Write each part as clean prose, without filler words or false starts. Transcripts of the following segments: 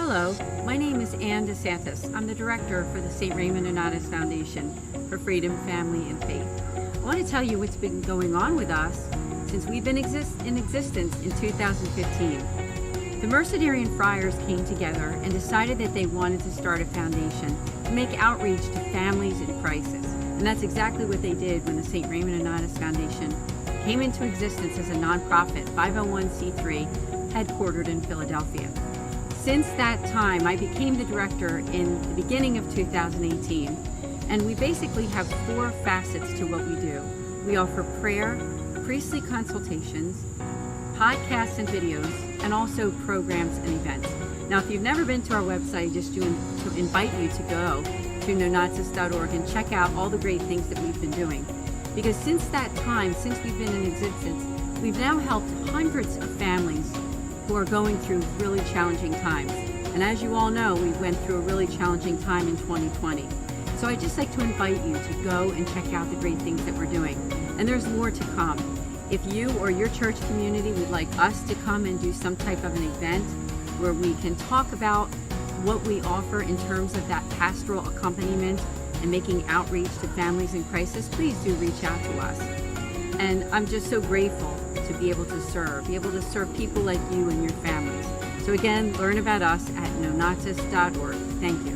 Hello, my name is Ann DeSantis. I'm the director for the St. Raymond Nontoxic Foundation for Freedom, Family, and Faith. I want to tell you what's been going on with us since we've been in existence in 2015. The Mercedarian friars came together and decided that they wanted to start a foundation to make outreach to families in crisis. And that's exactly what they did when the St. Raymond Nontoxic Foundation came into existence as a nonprofit 501c3 headquartered in Philadelphia. Since that time, I became the director in the beginning of 2018, and we basically have 4 facets to what we do. We offer prayer, priestly consultations, podcasts and videos, and also programs and events. Now, if you've never been to our website, just to invite you to go to nontoxic.org and check out all the great things that we've been doing. Because since that time, since we've been in existence, we've now helped hundreds of families who are going through really challenging times. And as you all know, we went through a really challenging time in 2020. So I'd just like to invite you to go and check out the great things that we're doing. And there's more to come. If you or your church community would like us to come and do some type of an event where we can talk about what we offer in terms of that pastoral accompaniment and making outreach to families in crisis, please do reach out to us. And I'm just so grateful to be able to serve people like you and your families. So again, learn about us at nontoxic.org. Thank you.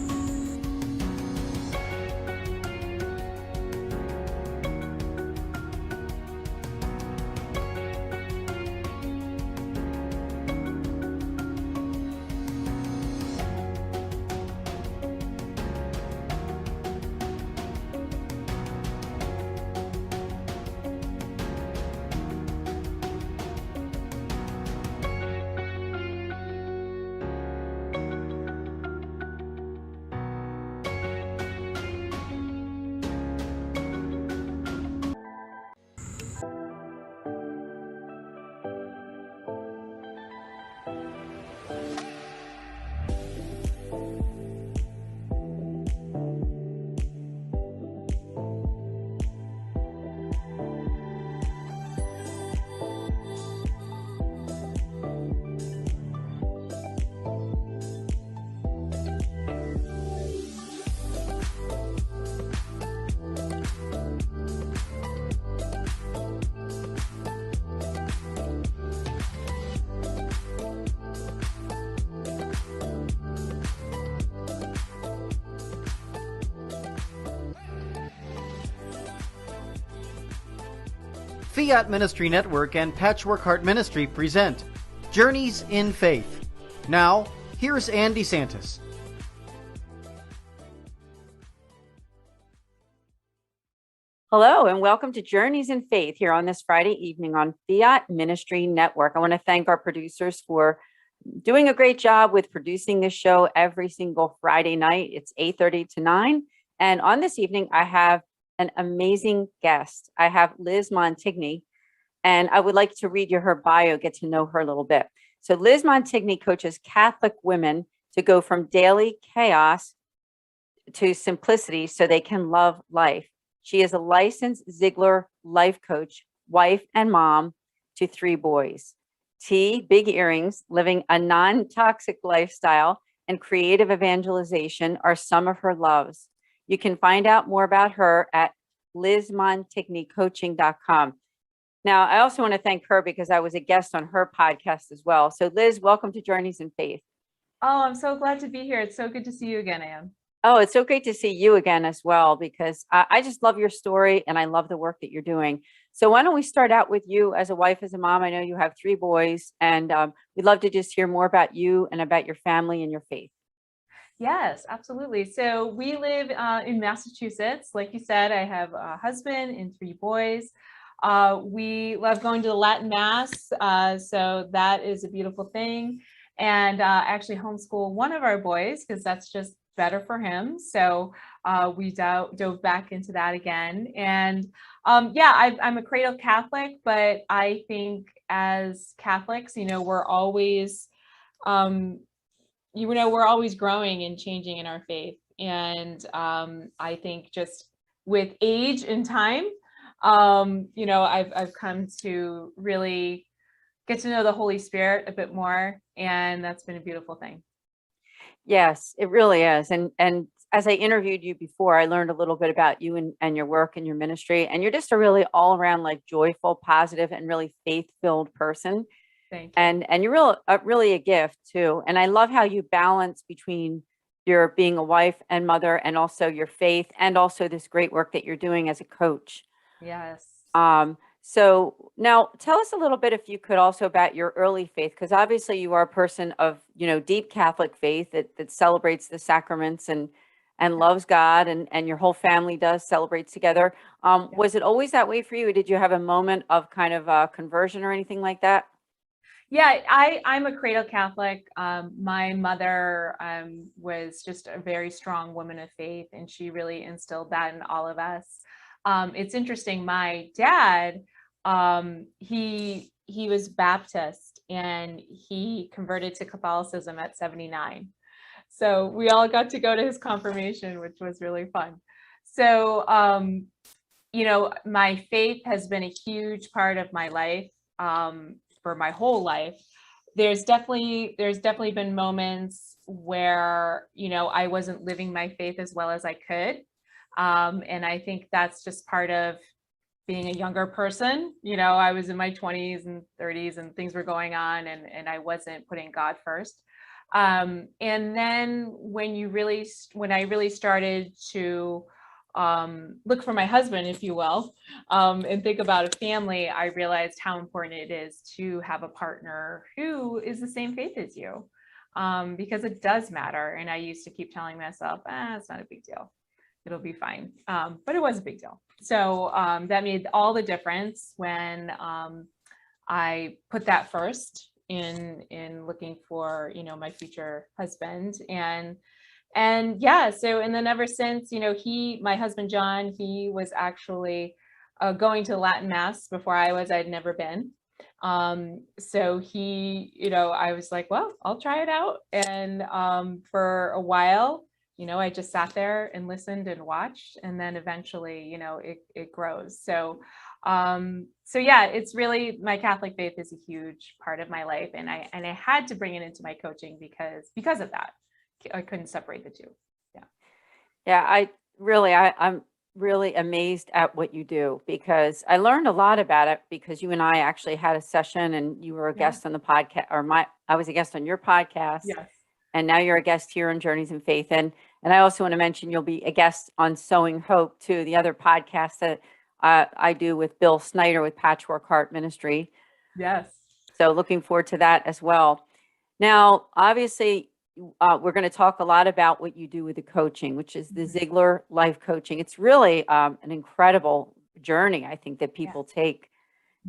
Fiat Ministry Network and Patchwork Heart Ministry present Journeys in Faith. Now, here's Ann DeSantis. Hello, and welcome to Journeys in Faith here on this Friday evening on Fiat Ministry Network. I want to thank our producers for doing a great job with producing this show every single Friday night. It's 8:30 to 9. And on this evening, I have an amazing guest. I have Liz Montigny, and I would like to read you her bio, get to know her a little bit. So Liz Montigny coaches Catholic women to go from daily chaos to simplicity so they can love life. She is a licensed Ziglar life coach, wife and mom to 3 boys. Tea, big earrings, living a non-toxic lifestyle, and creative evangelization are some of her loves. You can find out more about her at lizmontignycoaching.com. Now, I also want to thank her because I was a guest on her podcast as well. So Liz, welcome to Journeys in Faith. Oh, I'm so glad to be here. It's so good to see you again, Ann. Oh, it's so great to see you again as well, because I just love your story and I love the work that you're doing. So why don't we start out with you as a wife, as a mom? I know you have 3 boys, and we'd love to just hear more about you and about your family and your faith. Yes, absolutely. So we live in Massachusetts. Like you said, I have a husband and 3 boys. We love going to the Latin Mass. So that is a beautiful thing. And actually homeschool one of our boys because that's just better for him. So we dove back into that again. And I'm a cradle Catholic, but I think as Catholics, we're always we're always growing and changing in our faith. And I think just with age and time, I've come to really get to know the Holy Spirit a bit more. And that's been a beautiful thing. Yes, it really is. And as I interviewed you before, I learned a little bit about you and your work and your ministry. And you're just a really all around like joyful, positive, and really faith-filled person. Thank you. And you're really a gift too. And I love how you balance between your being a wife and mother and also your faith and also this great work that you're doing as a coach. Yes. So now tell us a little bit, if you could, also about your early faith, because obviously you are a person of, deep Catholic faith that celebrates the sacraments and loves God, and your whole family does celebrates together. Was it always that way for you? Or did you have a moment of kind of conversion or anything like that? Yeah, I'm a cradle Catholic. My mother was just a very strong woman of faith, and she really instilled that in all of us. It's interesting. My dad, he was Baptist, and he converted to Catholicism at 79. So we all got to go to his confirmation, which was really fun. So, my faith has been a huge part of my life. For my whole life. There's definitely been moments where, I wasn't living my faith as well as I could. And I think that's just part of being a younger person. I was in my 20s and 30s and things were going on, and I wasn't putting God first. And then when I really started to look for my husband, if you will, and think about a family, I realized how important it is to have a partner who is the same faith as you, because it does matter. And I used to keep telling myself, it's not a big deal. It'll be fine. But it was a big deal. So that made all the difference when I put that first in looking for, my future husband. And then ever since, my husband, John, he was actually going to Latin Mass before I'd never been. So he, I was like, well, I'll try it out. And for a while, I just sat there and listened and watched. And then eventually, it grows. So it's really, my Catholic faith is a huge part of my life. And I had to bring it into my coaching because of that. I couldn't separate the two. Yeah, I'm really amazed at what you do, because I learned a lot about it because you and I actually had a session, and you were a guest on the podcast, I was a guest on your podcast. Yes. And now you're a guest here on Journeys in Faith. And I also want to mention you'll be a guest on Sowing Hope too, the other podcast that I do with Bill Snyder with Patchwork Heart Ministry. Yes. So looking forward to that as well. Now, obviously, we're going to talk a lot about what you do with the coaching, which is the Ziglar life coaching. It's really an incredible journey, I think, that people take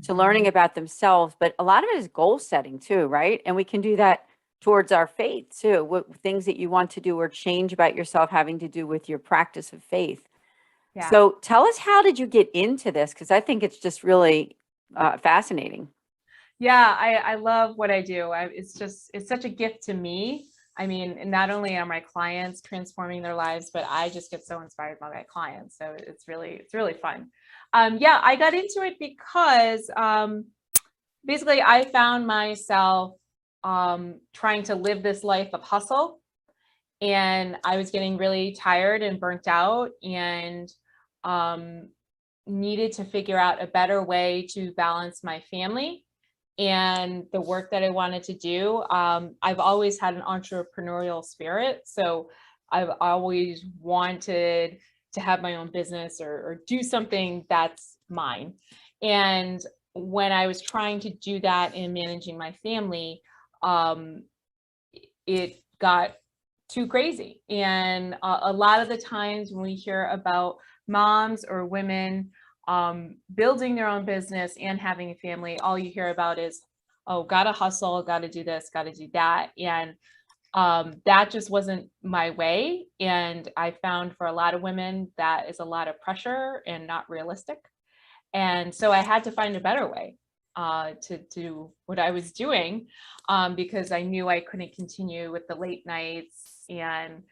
to learning about themselves. But a lot of it is goal setting too, right? And we can do that towards our faith too. What things that you want to do or change about yourself having to do with your practice of faith. Yeah. So tell us, how did you get into this? Because I think it's just really fascinating. Yeah, I love what I do. It's such a gift to me. I mean, not only are my clients transforming their lives, but I just get so inspired by my clients. So it's really fun. I got into it because basically I found myself trying to live this life of hustle, and I was getting really tired and burnt out, and needed to figure out a better way to balance my family and the work that I wanted to do. I've always had an entrepreneurial spirit. So I've always wanted to have my own business or do something that's mine. And when I was trying to do that in managing my family, it got too crazy. And a lot of the times when we hear about moms or women building their own business and having a family, all you hear about is, oh, gotta hustle, gotta do this, gotta do that. And that just wasn't my way. And I found for a lot of women, that is a lot of pressure and not realistic. And so I had to find a better way to do what I was doing, because I knew I couldn't continue with the late nights and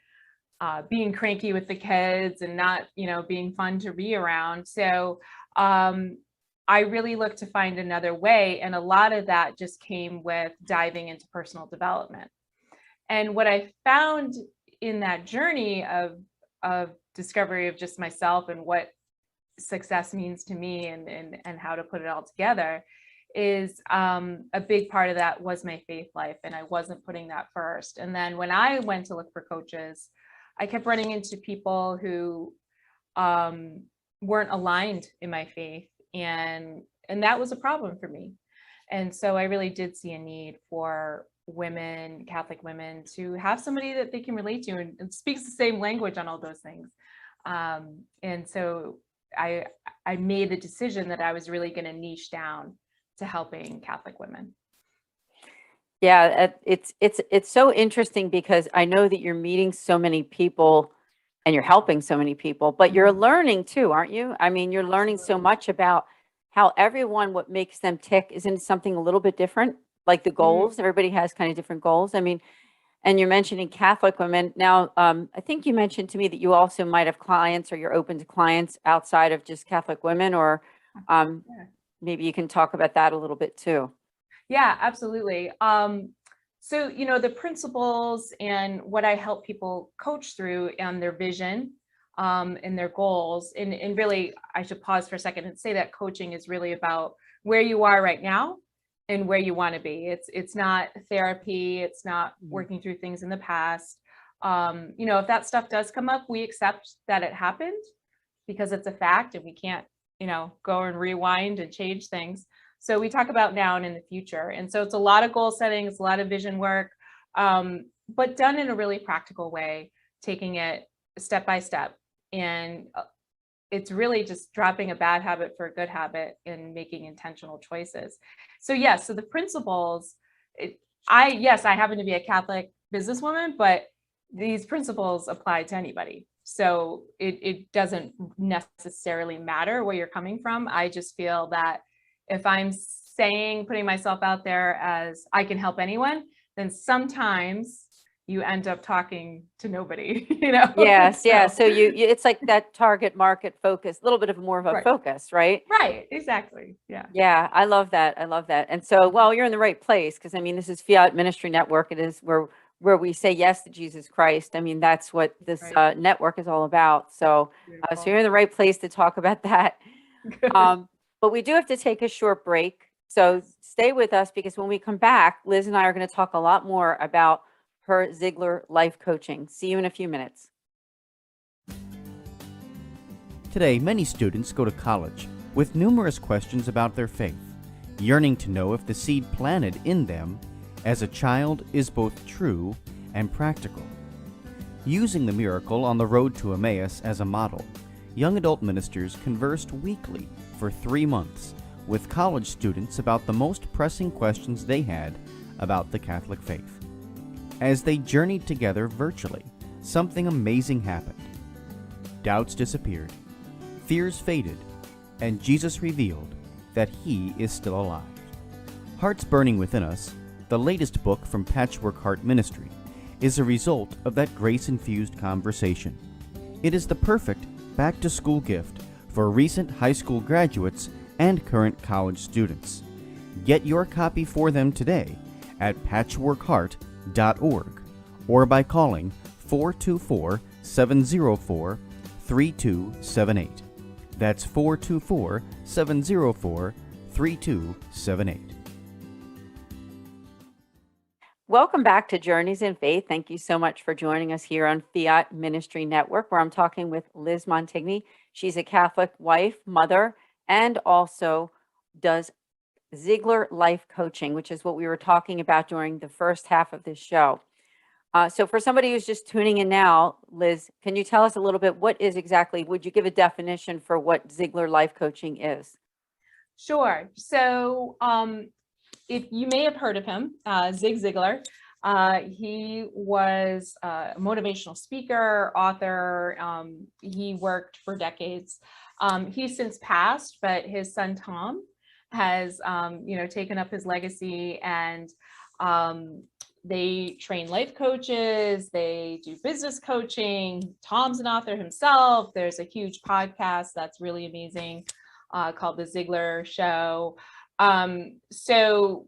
being cranky with the kids and not, being fun to be around. So I really looked to find another way. And a lot of that just came with diving into personal development. And what I found in that journey of discovery of just myself and what success means to me and how to put it all together is a big part of that was my faith life, and I wasn't putting that first. And then when I went to look for coaches, I kept running into people who weren't aligned in my faith, and that was a problem for me. And so I really did see a need for women, Catholic women, to have somebody that they can relate to and speaks the same language on all those things. And so I made the decision that I was really going to niche down to helping Catholic women. Yeah, it's so interesting because I know that you're meeting so many people and you're helping so many people, but you're learning too, aren't you? I mean, you're learning so much about how everyone, what makes them tick, isn't something a little bit different, like the goals. Everybody has kind of different goals. I mean, and you're mentioning Catholic women. Now, I think you mentioned to me that you also might have clients, or you're open to clients outside of just Catholic women, or maybe you can talk about that a little bit too. Yeah, absolutely. So, the principles and what I help people coach through and their vision and their goals. And really, I should pause for a second and say that coaching is really about where you are right now and where you want to be. It's not therapy. It's not working through things in the past. If that stuff does come up, we accept that it happened because it's a fact and we can't, go and rewind and change things. So we talk about now and in the future. And so it's a lot of goal setting, it's a lot of vision work, but done in a really practical way, taking it step by step. And it's really just dropping a bad habit for a good habit and making intentional choices. So yes, so the principles, I happen to be a Catholic businesswoman, but these principles apply to anybody. So it doesn't necessarily matter where you're coming from. I just feel that if I'm putting myself out there as I can help anyone, then sometimes you end up talking to nobody, Yes, yeah. So it's like that target market focus, a little bit of more of a focus, right? Right, exactly. Yeah. Yeah, I love that. I love that. And so, well, you're in the right place because I mean, this is Fiat Ministry Network. It is where we say yes to Jesus Christ. I mean, that's what this network is all about. So, so you're in the right place to talk about that. But we do have to take a short break. So stay with us because when we come back, Liz and I are going to talk a lot more about her Ziglar life coaching. See you in a few minutes. Today, many students go to college with numerous questions about their faith, yearning to know if the seed planted in them as a child is both true and practical. Using the miracle on the road to Emmaus as a model, young adult ministers conversed weekly for 3 months with college students about the most pressing questions they had about the Catholic faith. As they journeyed together virtually, something amazing happened. Doubts disappeared, fears faded, and Jesus revealed that He is still alive. Hearts Burning Within Us, the latest book from Patchwork Heart Ministry, is a result of that grace-infused conversation. It is the perfect back-to-school gift for recent high school graduates and current college students. Get your copy for them today at patchworkheart.org or by calling 424-704-3278. That's 424-704-3278. Welcome back to Journeys in Faith. Thank you so much for joining us here on Fiat Ministry Network, where I'm talking with Liz Montigny. She's a Catholic wife, mother, and also does Ziglar life coaching, which is what we were talking about during the first half of this show. So for somebody who's just tuning in now, Liz, can you tell us a little bit would you give a definition for what Ziglar life coaching is? Sure. So if you may have heard of him, Zig Ziglar. He was a motivational speaker, author. He worked for decades. He's since passed, but his son Tom has, taken up his legacy, and they train life coaches. They do business coaching. Tom's an author himself. There's a huge podcast that's really amazing called The Ziglar Show. So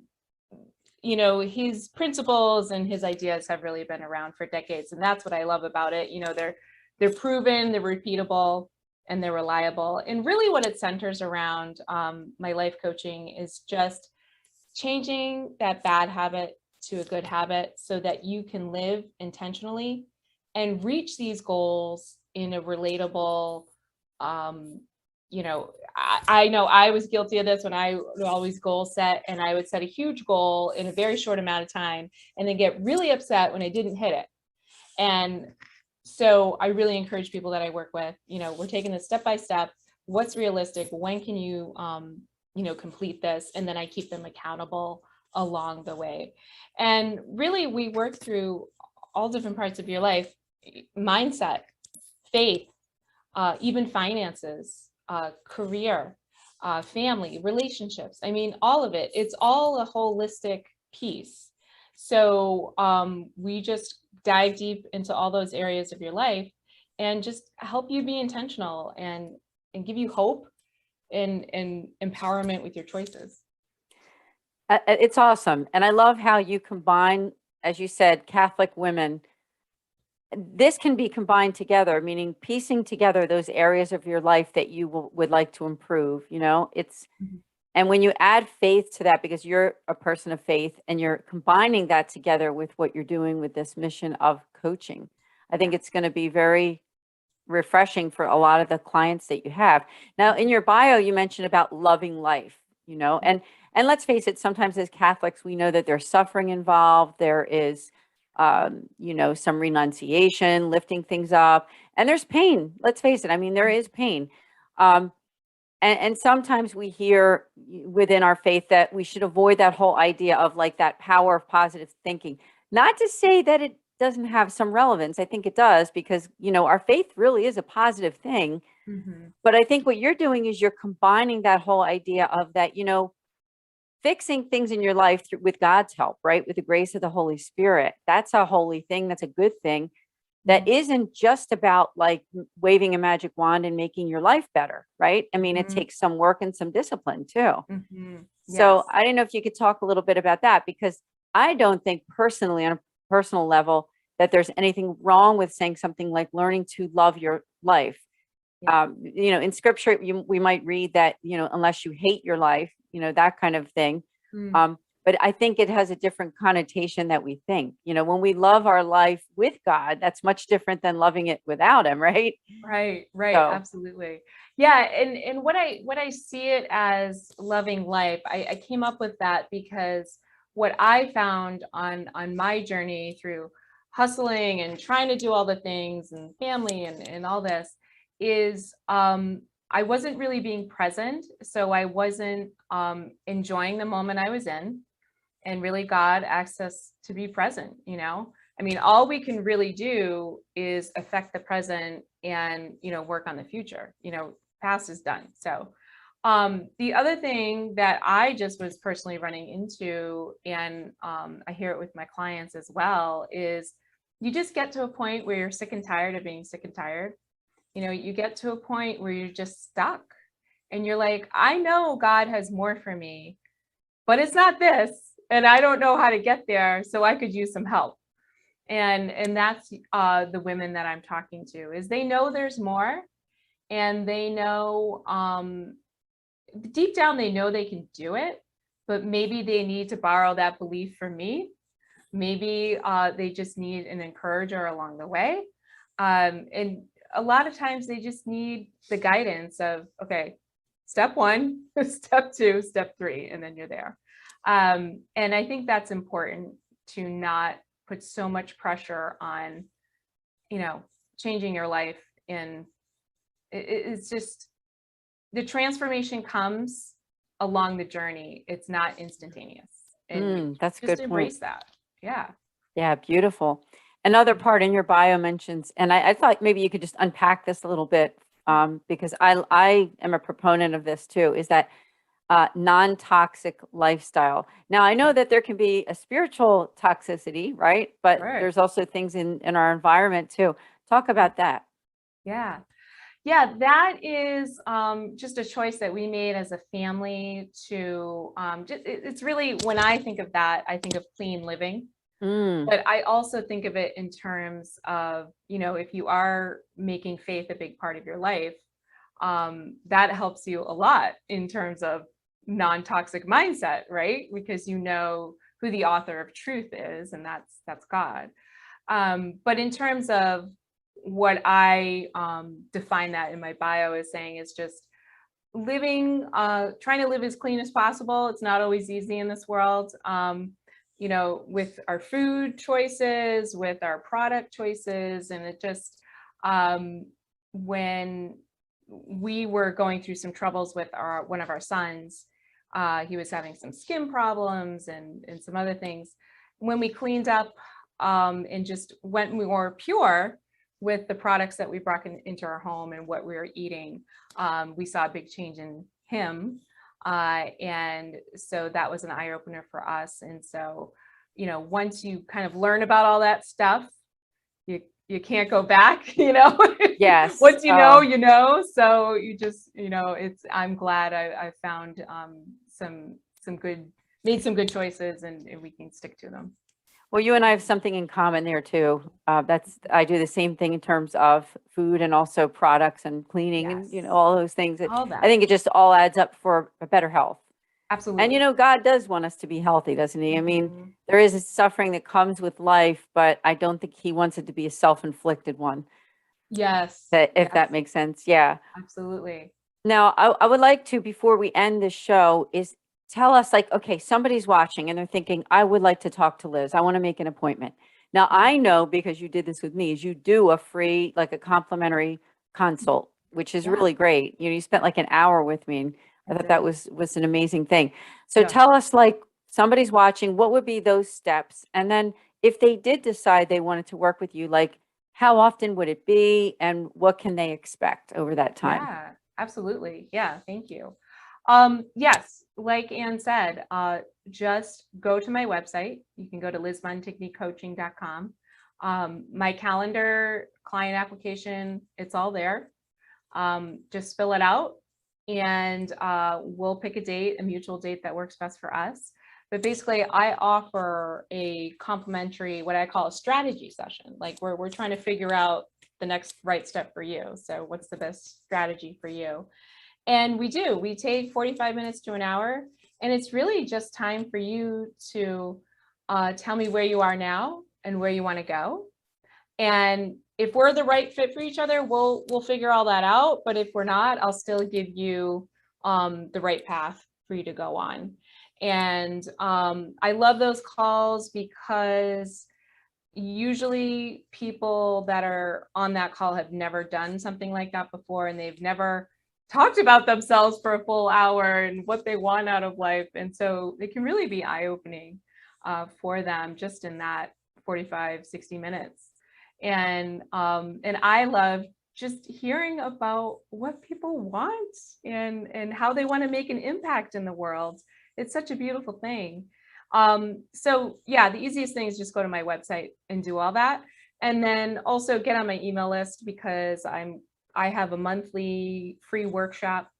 you know, his principles and his ideas have really been around for decades. And that's what I love about it. You know, they're proven, they're repeatable, and they're reliable. And really what it centers around, my life coaching is just changing that bad habit to a good habit so that you can live intentionally and reach these goals in a relatable, you know, I know I was guilty of this when I would always goal set, and I would set a huge goal in a very short amount of time and then get really upset when I didn't hit it. And so I really encourage people that I work with, you know, we're taking this step by step. What's realistic? When can you, you know, complete this? And then I keep them accountable along the way. And really, we work through all different parts of your life: mindset, faith, even finances, career, family, relationships. I mean, all of it. It's all a holistic piece. So we just dive deep into all those areas of your life and just help you be intentional and give you hope and empowerment with your choices. It's awesome. And I love how you combine, as you said, Catholic women. This can be combined together, meaning piecing together those areas of your life that you would like to improve. You know, it's, and when you add faith to that, because you're a person of faith and you're combining that together with what you're doing with this mission of coaching, I think it's going to be very refreshing for a lot of the clients that you have. Now, in your bio, you mentioned about loving life, you know, and let's face it, sometimes as Catholics, we know that there's suffering involved. There is, you know, some renunciation, lifting things up, and there's pain. Let's face it. I mean, there is pain. And sometimes we hear within our faith that we should avoid that whole idea of like that power of positive thinking. Not to say that it doesn't have some relevance. I think it does, because, you know, our faith really is a positive thing. But I think what you're doing is you're combining that whole idea of that, you know, fixing things in your life with God's help, right? With the grace of the Holy Spirit. That's a holy thing. That's a good thing. That isn't just about like waving a magic wand and making your life better, right? I mean, it takes some work and some discipline too. So I don't know if you could talk a little bit about that, because I don't think personally, on a personal level, that there's anything wrong with saying something like learning to love your life. You know, in scripture, we might read that, you know, unless you hate your life, you know, that kind of thing. But I think it has a different connotation that we think. You know, when we love our life with God, that's much different than loving it without him, right? Right, So, absolutely. Yeah, and what I see it as loving life, I came up with that because what I found on my journey through hustling and trying to do all the things and family and all this is I wasn't really being present. So I wasn't enjoying the moment I was in. And really, God asks us to be present, you know? I mean, all we can really do is affect the present and, you know, work on the future. You know, past is done. So the other thing that I just was personally running into, and I hear it with my clients as well, is you just get to a point where you're sick and tired of being sick and tired. You know, you get to a point where you're just stuck and you're like, I know God has more for me, but it's not this. And I don't know how to get there. So I could use some help. And that's the women that I'm talking to, is they know there's more, and they know deep down, they know they can do it, but maybe they need to borrow that belief from me. Maybe they just need an encourager along the way. And a lot of times they just need the guidance of, okay, step 1, step 2, step 3, and then you're there. And I think that's important, to not put so much pressure on, you know, changing your life. And it's just, the transformation comes along the journey. It's not instantaneous. And that's a just good embrace point. that. Yeah. Yeah, beautiful. Another part in your bio mentions, and I thought maybe you could just unpack this a little bit, because I am a proponent of this too, is that non-toxic lifestyle. Now, I know that there can be a spiritual toxicity, right? But Right. there's also things in our environment too. Talk about that. Yeah. Yeah, that is just a choice that we made as a family to it's really, when I think of that, I think of clean living. Mm, But I also think of it in terms of, if you are making faith a big part of your life, that helps you a lot in terms of non-toxic mindset, right? Because you know who the author of truth is, and that's God. But in terms of what I define that in my bio as saying is just living, trying to live as clean as possible. It's not always easy in this world. With our food choices, with our product choices, and it just, when we were going through some troubles with one of our sons, he was having some skin problems and some other things. When we cleaned up and just went more pure with the products that we brought into our home and what we were eating, we saw a big change in him. And so that was an eye opener for us. And so, once you kind of learn about all that stuff, you can't go back, yes. Once Oh. you know. So you just, I'm glad I found made some good choices, and we can stick to them. Well, you and I have something in common there too. I do the same thing in terms of food and also products and cleaning and Yes. all those things. All I that. think it just all adds up for a better health. Absolutely. And God does want us to be healthy, doesn't he? I mean, Mhm. there is a suffering that comes with life, but I don't think he wants it to be a self-inflicted one. Yes. If that Yes. makes sense. Yeah. Absolutely. Now, I would like to, before we end this show, is tell us like, okay, somebody's watching and they're thinking, I would like to talk to Liz. I want to make an appointment. Now, I know because you did this with me, is you do a free, like a complimentary consult, which is Yeah. really great. You spent like an hour with me, and I thought that did. was an amazing thing. So Yeah. tell us, like, somebody's watching, what would be those steps? And then if they did decide they wanted to work with you, like, how often would it be and what can they expect over that time? Yeah, absolutely. Yeah, thank you. Yes, like Anne said, just go to my website. You can go to lizmontignycoaching.com. My calendar, client application, it's all there. Just fill it out, and we'll pick a mutual date that works best for us. But basically, I offer a complimentary, what I call a strategy session, like where we're trying to figure out the next right step for you. So what's the best strategy for you? And we take 45 minutes to an hour, and it's really just time for you to tell me where you are now and where you want to go. And if we're the right fit for each other, we'll figure all that out. But if we're not, I'll still give you the right path for you to go on. And I love those calls because usually people that are on that call have never done something like that before, and they've never talked about themselves for a full hour and what they want out of life. And so it can really be eye-opening for them just in that 45, 60 minutes. And I love just hearing about what people want and how they want to make an impact in the world. It's such a beautiful thing. So yeah, the easiest thing is just go to my website and do all that. And then also get on my email list, because I have a monthly free workshop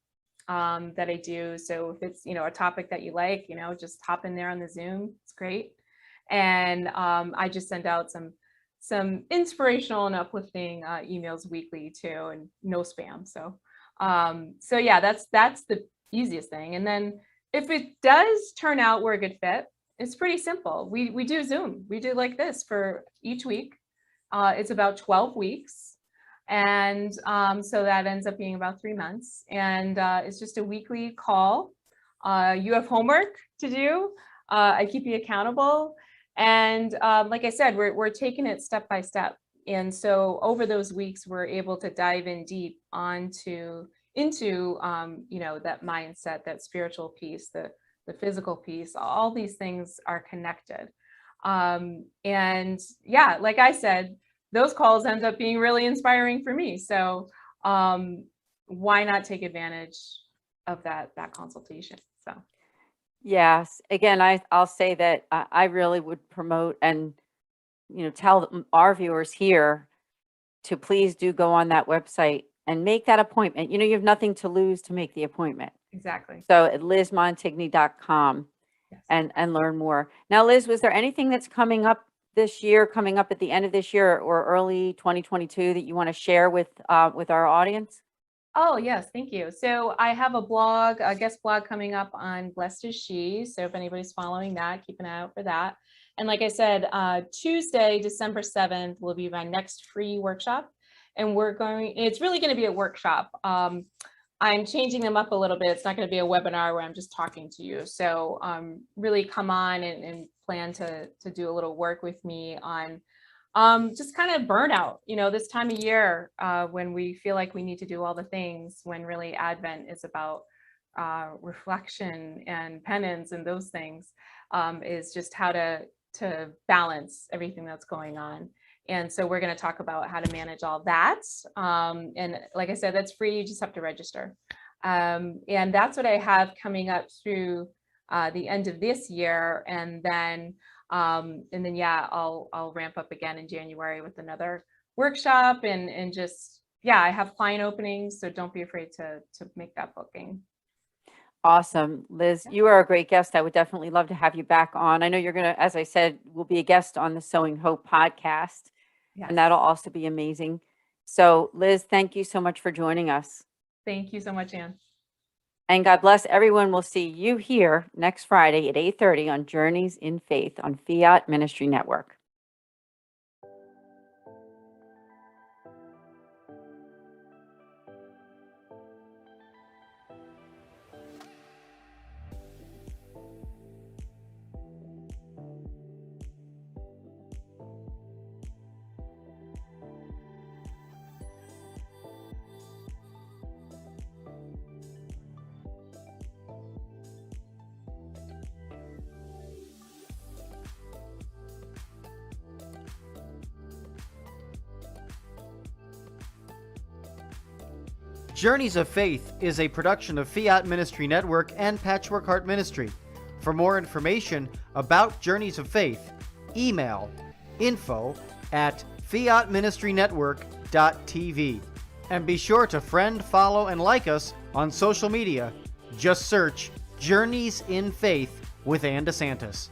that I do. So if it's, a topic that you like, just hop in there on the Zoom. It's great. And I just send out some inspirational and uplifting emails weekly too, and no spam. So yeah, that's the easiest thing. And then if it does turn out we're a good fit, it's pretty simple. We do Zoom. We do like this for each week. It's about 12 weeks. And so that ends up being about 3 months. And it's just a weekly call. You have homework to do. I keep you accountable. And like I said, we're taking it step by step. And so over those weeks, we're able to dive in deep into that mindset, that spiritual piece, the physical piece. All these things are connected. And yeah, like I said, those calls end up being really inspiring for me. So why not take advantage of that consultation? So. Yes. Again, I'll say that I really would promote and, tell our viewers here to please do go on that website and make that appointment. You have nothing to lose to make the appointment. Exactly. So at lizmontigny.com Yes. and learn more. Now, Liz, was there anything that's coming up this year, coming up at the end of this year or early 2022 that you want to share with our audience? Oh, yes, thank you. So I have a blog, a guest blog coming up on Blessed is She. So if anybody's following that, keep an eye out for that. And like I said, Tuesday, December 7th will be my next free workshop. And it's really going to be a workshop. I'm changing them up a little bit. It's not going to be a webinar where I'm just talking to you. So really come on and plan to do a little work with me on just kind of burnout, this time of year when we feel like we need to do all the things, when really Advent is about reflection and penance and those things, is just how to balance everything that's going on. And so we're going to talk about how to manage all that. And like I said, that's free. You just have to register. And that's what I have coming up through the end of this year. And then yeah, I'll ramp up again in January with another workshop and just, yeah, I have client openings. So don't be afraid to make that booking. Awesome. Liz, you are a great guest. I would definitely love to have you back on. I know you're going to, as I said, will be a guest on the Sowing Hope podcast. Yes. And that'll also be amazing. So Liz, thank you so much for joining us. Thank you so much, Ann. And God bless everyone. We'll see you here next Friday at 8:30 on Journeys in Faith on Fiat Ministry Network. Journeys of Faith is a production of Fiat Ministry Network and Patchwork Heart Ministry. For more information about Journeys of Faith, email info@fiatministrynetwork.tv. And be sure to friend, follow, and like us on social media. Just search Journeys in Faith with Ann DeSantis.